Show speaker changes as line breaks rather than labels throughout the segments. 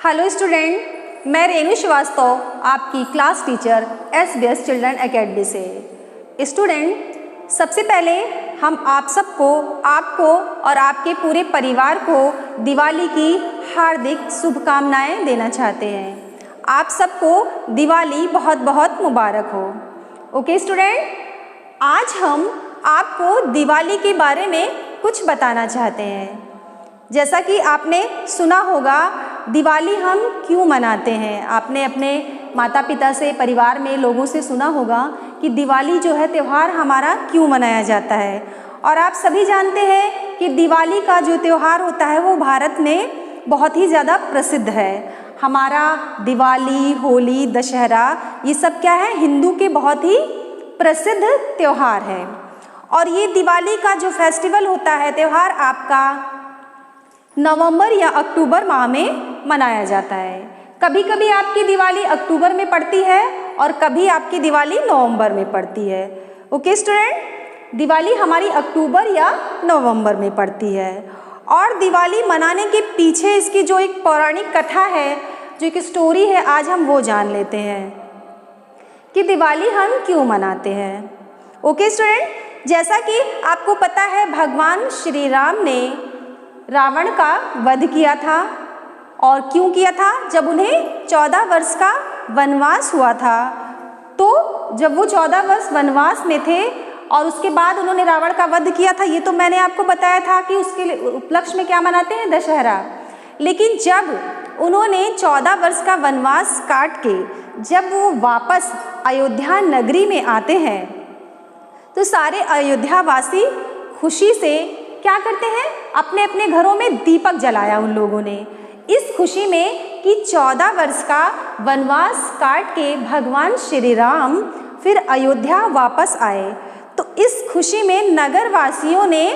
Hello student, मैं रेणु श्रीवास्तव आपकी class teacher SBS children academy से। स्टूडेंट, सबसे पहले हम आप सबको, आपको और आपके पूरे परिवार को दिवाली की हार्दिक शुभकामनाएं देना चाहते हैं। आप सबको दिवाली बहुत बहुत मुबारक हो। ओके स्टूडेंट, आज हम आपको दिवाली के बारे में कुछ बताना चाहते हैं। जैसा कि आपने सुना होगा दिवाली हम क्यों मनाते हैं। आपने अपने माता पिता से, परिवार में लोगों से सुना होगा कि दिवाली जो है त्यौहार हमारा क्यों मनाया जाता है। और आप सभी जानते हैं कि दिवाली का जो त्यौहार होता है वो भारत में बहुत ही ज़्यादा प्रसिद्ध है। हमारा दिवाली, होली, दशहरा ये सब क्या है, हिंदू के बहुत ही प्रसिद्ध त्यौहार है। और ये दिवाली का जो फेस्टिवल होता है, त्यौहार आपका नवंबर या अक्टूबर माह में मनाया जाता है। कभी कभी आपकी दिवाली अक्टूबर में पड़ती है और कभी आपकी दिवाली नवंबर में पड़ती है। ओके स्टूडेंट, दिवाली हमारी अक्टूबर या नवंबर में पड़ती है। और दिवाली मनाने के पीछे इसकी जो एक पौराणिक कथा है, जो एक स्टोरी है, आज हम वो जान लेते हैं कि दिवाली हम क्यों मनाते हैं। ओके स्टूडेंट, जैसा कि आपको पता है भगवान श्री राम ने रावण का वध किया था। और क्यों किया था? जब उन्हें 14 वर्ष का वनवास हुआ था। तो जब वो 14 वर्ष वनवास में थे और उसके बाद उन्होंने रावण का वध किया था, ये तो मैंने आपको बताया था कि उसके उपलक्ष्य में क्या मनाते हैं, दशहरा। लेकिन जब उन्होंने 14 वर्ष का वनवास काट के जब वो वापस अयोध्या नगरी में आते हैं तो सारे अयोध्यावासी खुशी से क्या करते हैं, अपने अपने घरों में दीपक जलाया उन लोगों ने, इस खुशी में कि 14 वर्ष का वनवास काट के भगवान श्री राम फिर अयोध्या वापस आए। तो इस खुशी में नगरवासियों ने,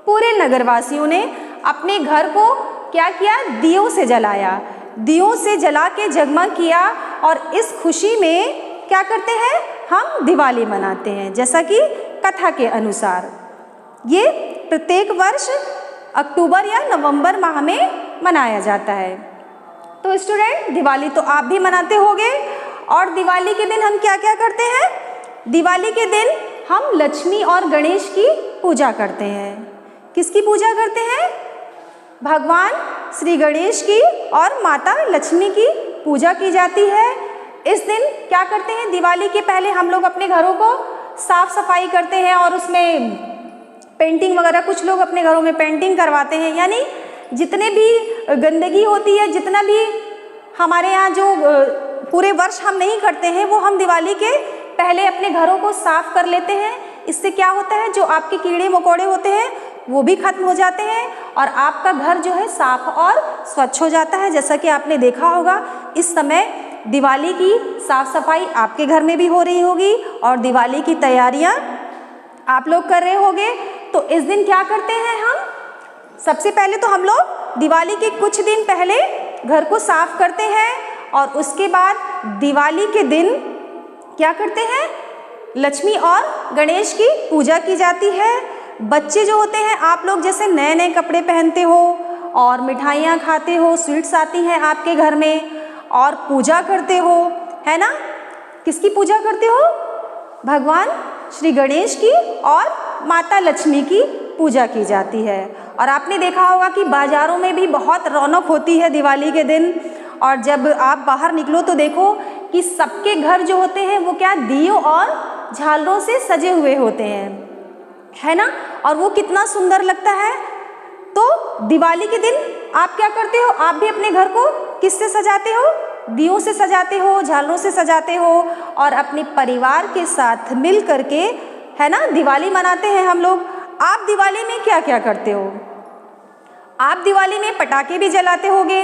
पूरे नगरवासियों ने अपने घर को क्या किया, दियों से जलाया, दियों से जला के जगमग किया। और इस खुशी में क्या करते हैं, हम दिवाली मनाते हैं। जैसा कि कथा के अनुसार ये प्रत्येक वर्ष अक्टूबर या नवंबर माह में मनाया जाता है। तो स्टूडेंट, दिवाली तो आप भी मनाते होंगे। और दिवाली के दिन हम क्या क्या करते हैं? दिवाली के दिन हम लक्ष्मी और गणेश की पूजा करते हैं। किसकी पूजा करते हैं? भगवान श्री गणेश की और माता लक्ष्मी की पूजा की जाती है। इस दिन क्या करते हैं, दिवाली के पहले हम लोग अपने घरों को साफ सफाई करते हैं और उसमें पेंटिंग वगैरह, कुछ लोग अपने घरों में पेंटिंग करवाते हैं। यानी जितने भी गंदगी होती है, जितना भी हमारे यहाँ जो पूरे वर्ष हम नहीं करते हैं, वो हम दिवाली के पहले अपने घरों को साफ कर लेते हैं। इससे क्या होता है, जो आपके कीड़े मकोड़े होते हैं वो भी खत्म हो जाते हैं और आपका घर जो है साफ और स्वच्छ हो जाता है। जैसा कि आपने देखा होगा इस समय दिवाली की साफ सफाई आपके घर में भी हो रही होगी और दिवाली की तैयारियां आप लोग कर रहे होंगे। तो इस दिन क्या करते हैं हम? सबसे पहले तो हम लोग दिवाली के कुछ दिन पहले घर को साफ करते हैं और उसके बाद दिवाली के दिन क्या करते हैं, लक्ष्मी और गणेश की पूजा की जाती है। बच्चे जो होते हैं, आप लोग जैसे नए नए कपड़े पहनते हो और मिठाइयाँ खाते हो, स्वीट्स आती हैं आपके घर में और पूजा करते हो, है ना। किसकी पूजा करते हो? भगवान श्री गणेश की और माता लक्ष्मी की पूजा की जाती है। और आपने देखा होगा कि बाज़ारों में भी बहुत रौनक होती है दिवाली के दिन। और जब आप बाहर निकलो तो देखो कि सबके घर जो होते हैं वो क्या, दियों और झालरों से सजे हुए होते हैं, है ना। और वो कितना सुंदर लगता है। तो दिवाली के दिन आप क्या करते हो? आप भी अपने घर को किससे सजाते हो? दियों से सजाते हो, झालरों से सजाते हो और अपने परिवार के साथ मिल करके, है ना, दिवाली मनाते हैं हम लोग। आप दिवाली में क्या क्या करते हो? आप दिवाली में पटाखे भी जलाते होगे,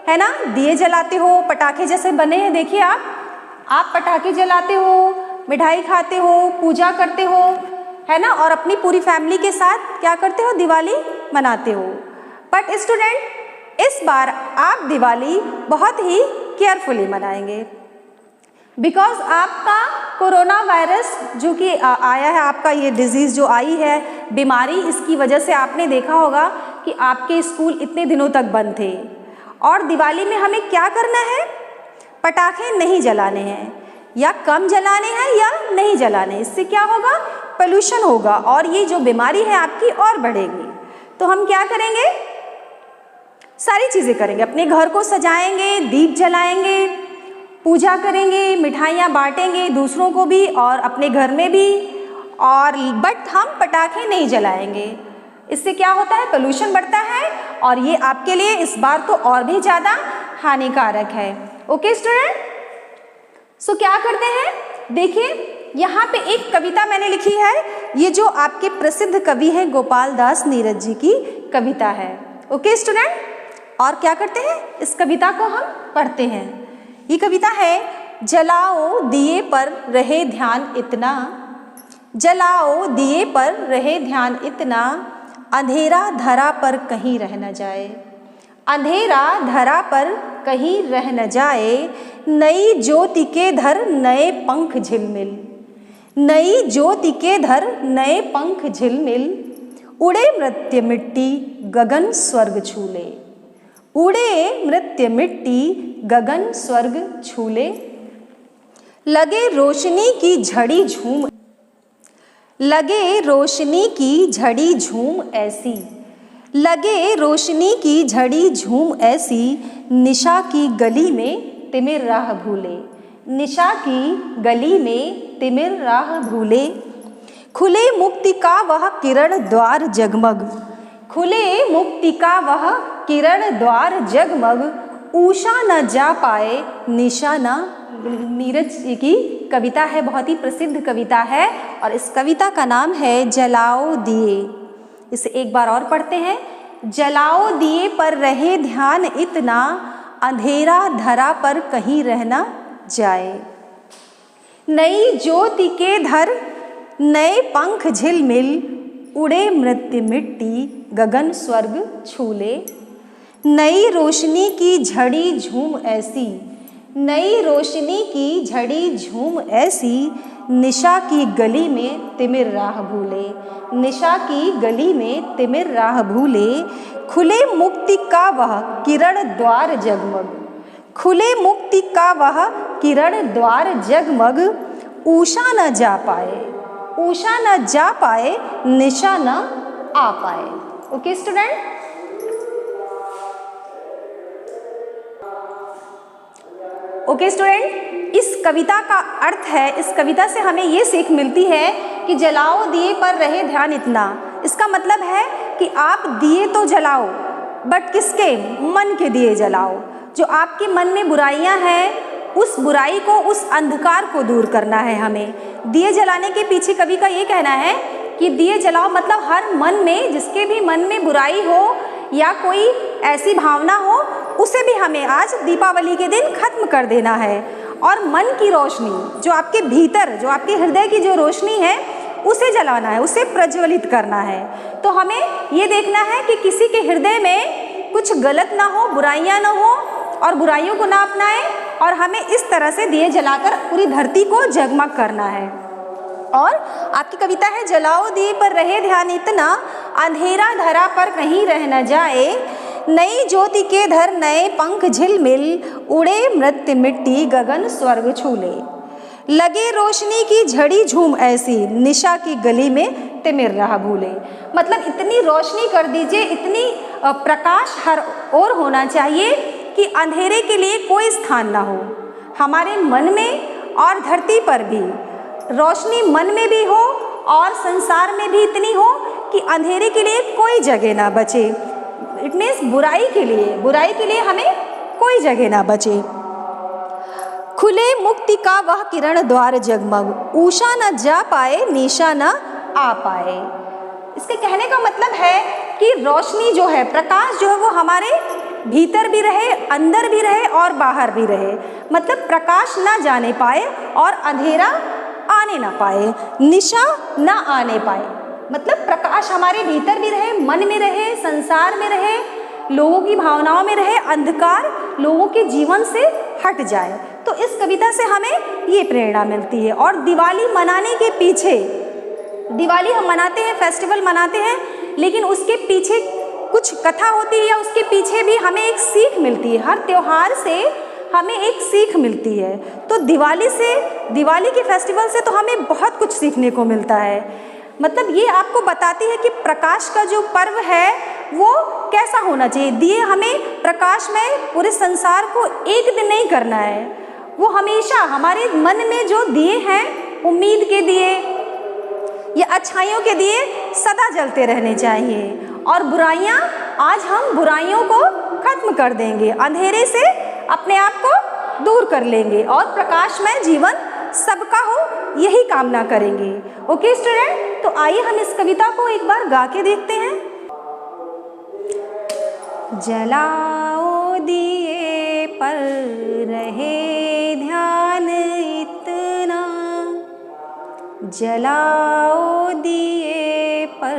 है ना, दिए जलाते हो, पटाखे जैसे बने हैं देखिए आप पटाखे जलाते हो, मिठाई खाते हो, पूजा करते हो, है ना, और अपनी पूरी फैमिली के साथ क्या करते हो, दिवाली मनाते हो। बट स्टूडेंट, इस बार आप दिवाली बहुत ही केयरफुली मनाएंगे बिकॉज आपका कोरोना वायरस जो कि आया है, आपका ये डिजीज़ जो आई है, बीमारी, इसकी वजह से आपने देखा होगा कि आपके स्कूल इतने दिनों तक बंद थे और दिवाली में हमें क्या करना है? पटाखे नहीं जलाने हैं, या कम जलाने हैं या नहीं जलाने। इससे क्या होगा? पोल्यूशन होगा और ये जो बीमारी है आपकी और बढ़ेगी। तो हम क्या करेंगे? सारी चीज़ें करेंगे, अपने घर को सजाएंगे, दीप जलाएंगे, पूजा करेंगे, मिठाइयाँ बांटेंगे दूसरों को भी और अपने घर में भी, और बट हम पटाखे नहीं जलाएंगे। इससे क्या होता है? पोल्यूशन बढ़ता है और ये आपके लिए इस बार तो और भी ज़्यादा हानिकारक है। ओके स्टूडेंट, सो क्या करते हैं? देखिए यहाँ पे एक कविता मैंने लिखी है, ये जो आपके प्रसिद्ध कवि हैं गोपाल दास नीरज जी की कविता है। ओके स्टूडेंट, और क्या करते हैं? इस कविता को हम पढ़ते हैं। ये कविता है, जलाओ दिए पर रहे ध्यान इतना, जलाओ दिए पर रहे ध्यान इतना, अंधेरा धरा पर कहीं रह न जाए, अंधेरा धरा पर कहीं रह न जाए, नई ज्योति के धर नए पंख झिलमिल, नई ज्योति के धर नए पंख झिलमिल, उड़े मृत्य मिट्टी गगन स्वर्ग छूले, उड़े मृत्य मिट्टी गगन स्वर्ग छूले, लगे रोशनी की झड़ी झूम, लगे रोशनी की झड़ी झूम ऐसी, लगे रोशनी की झड़ी झूम ऐसी, निशा की गली में तिमिर राह भूले, निशा की गली में तिमिर राह भूले, खुले मुक्ति का वह किरण द्वार जगमग, खुले मुक्ति का वह किरण द्वार जगमग, उषा न जा पाए निशा न। नीरज जी की कविता है, बहुत ही प्रसिद्ध कविता है और इस कविता का नाम है जलाओ दिए। इसे एक बार और पढ़ते हैं। जलाओ दिए पर रहे ध्यान इतना, अंधेरा धरा पर कहीं रहना जाए, नई ज्योति के धर नए पंख झिलमिल, उड़े मृत्य मिट्टी गगन स्वर्ग छूले, नई रोशनी की झड़ी झूम ऐसी, नई रोशनी की झड़ी झूम ऐसी, निशा की गली में तिमिर राह भूले, निशा की गली में तिमिर राह भूले, खुले मुक्ति का वह किरण द्वार जगमग, खुले मुक्ति का वह किरण द्वार जगमग, उषा न जा पाए, उषा न जा पाए, निशा न आ पाए। ओके स्टूडेंट, ओके स्टूडेंट, इस कविता का अर्थ है, इस कविता से हमें ये सीख मिलती है कि जलाओ दिए पर रहे ध्यान इतना। इसका मतलब है कि आप दिए तो जलाओ, बट किसके? मन के दिए जलाओ। जो आपके मन में बुराइयां हैं, उस बुराई को, उस अंधकार को दूर करना है हमें। दिए जलाने के पीछे कवि का ये कहना है कि दिए जलाओ मतलब हर मन में, जिसके भी मन में बुराई हो या कोई ऐसी भावना हो, उसे भी हमें आज दीपावली के दिन खत्म कर देना है। और मन की रोशनी, जो आपके भीतर, जो आपके हृदय की जो रोशनी है, उसे जलाना है, उसे प्रज्वलित करना है। तो हमें ये देखना है कि किसी के हृदय में कुछ गलत ना हो, बुराइयां ना हो और बुराइयों को ना अपनाएं, और हमें इस तरह से दिए जलाकर पूरी धरती को जगमग करना है। और आपकी कविता है, जलाओ दिए पर रहे ध्यान इतना, अंधेरा धरा पर कहीं रह न जाए, नई ज्योति के धर नए पंख झिलमिल, उड़े मृत्य मिट्टी गगन स्वर्ग छूले, लगे रोशनी की झड़ी झूम ऐसी, निशा की गली में तिमिर राह भूले। मतलब इतनी रोशनी कर दीजिए, इतनी प्रकाश हर ओर होना चाहिए कि अंधेरे के लिए कोई स्थान ना हो। हमारे मन में और धरती पर भी रोशनी मन में भी हो और संसार में भी इतनी हो कि अंधेरे के लिए कोई जगह ना बचे। इट मीन्स बुराई के लिए हमें कोई जगह ना बचे। खुले मुक्ति का वह किरण द्वार जगमग, उषा न जा पाए निशा न आ पाए। इसके कहने का मतलब है कि रोशनी जो है, प्रकाश जो है, वो हमारे भीतर भी रहे, अंदर भी रहे और बाहर भी रहे। मतलब प्रकाश ना जाने पाए और अंधेरा आने ना पाए, निशा ना आने पाए। मतलब प्रकाश हमारे भीतर भी रहे, मन में रहे, संसार में रहे, लोगों की भावनाओं में रहे, अंधकार लोगों के जीवन से हट जाए। तो इस कविता से हमें ये प्रेरणा मिलती है। और दिवाली मनाने के पीछे, दिवाली हम मनाते हैं, फेस्टिवल मनाते हैं, लेकिन उसके पीछे कुछ कथा होती है या उसके पीछे भी हमें एक सीख मिलती है। हर त्योहार से हमें एक सीख मिलती है। तो दिवाली के फेस्टिवल से तो हमें बहुत कुछ सीखने को मिलता है। मतलब ये आपको बताती है कि प्रकाश का जो पर्व है वो कैसा होना चाहिए। दिए हमें प्रकाश में पूरे संसार को एक दिन नहीं करना है, वो हमेशा हमारे मन में जो दिए हैं, उम्मीद के दिए या अच्छाइयों के दिए सदा जलते रहने चाहिए। और बुराइयां, आज हम बुराइयों को खत्म कर देंगे, अंधेरे से अपने आप को दूर कर लेंगे और प्रकाशमय जीवन सबका हो, यही कामना करेंगे। ओके स्टूडेंट, तो आइए हम इस कविता को एक बार गा के देखते हैं। जलाओ दिए पर रहे ध्यान इतना, जलाओ दिए पर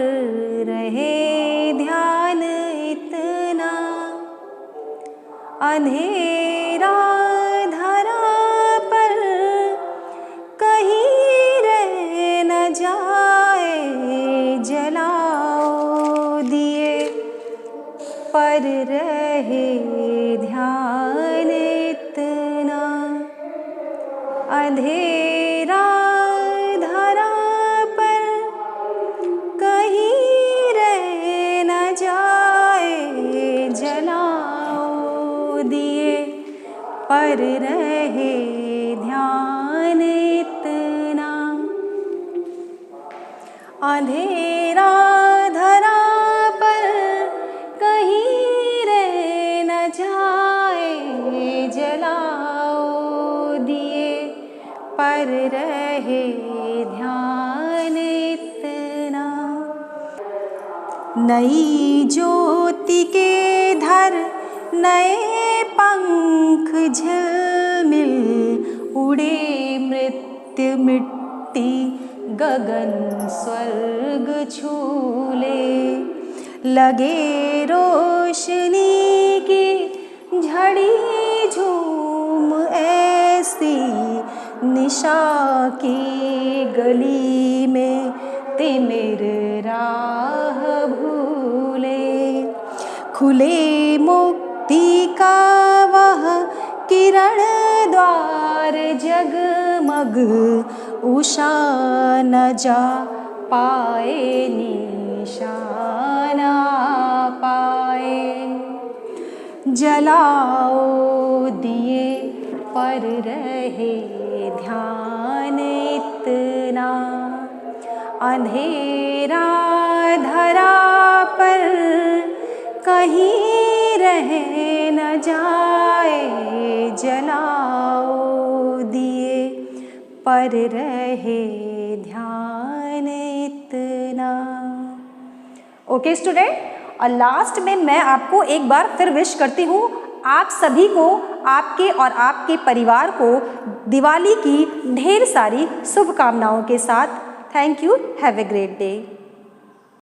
रहे ध्यान इतना, अंधेरा धरा पर कहीं रह न जाए, जलाओ दिए पर रहे ध्यान इतना, अंधेरा धरा पर कहीं रह न जाए, जलाओ दिए पर रहे ध्यान इतना, अंधेरा धरा पर कहीं रह न जाए, जलाओ दिए पर रहे ध्यान इतना। नई ज्योति के धर नए पंख झिलमिल, उड़े मृत्यु मिट्टी गगन स्वर्ग छूले, लगे रोशनी की झड़ी झूम ऐसी, निशा की गली में तिमिर राह भूले, खुले मुक्ति का वह किरण द्वार जगमग, उषा न जा पाए निशाना पाए, जलाओ दिए पर रहे ध्यान इतना, अंधेरा धरा पर कहीं रह न जाए, जलाओ दिए पर रहे ध्यान इतना। ओके स्टूडेंट, और लास्ट में मैं आपको एक बार फिर विश करती हूँ आप सभी को, आपके और आपके परिवार को दिवाली की ढेर सारी शुभकामनाओं के साथ। Thank you, have a great day.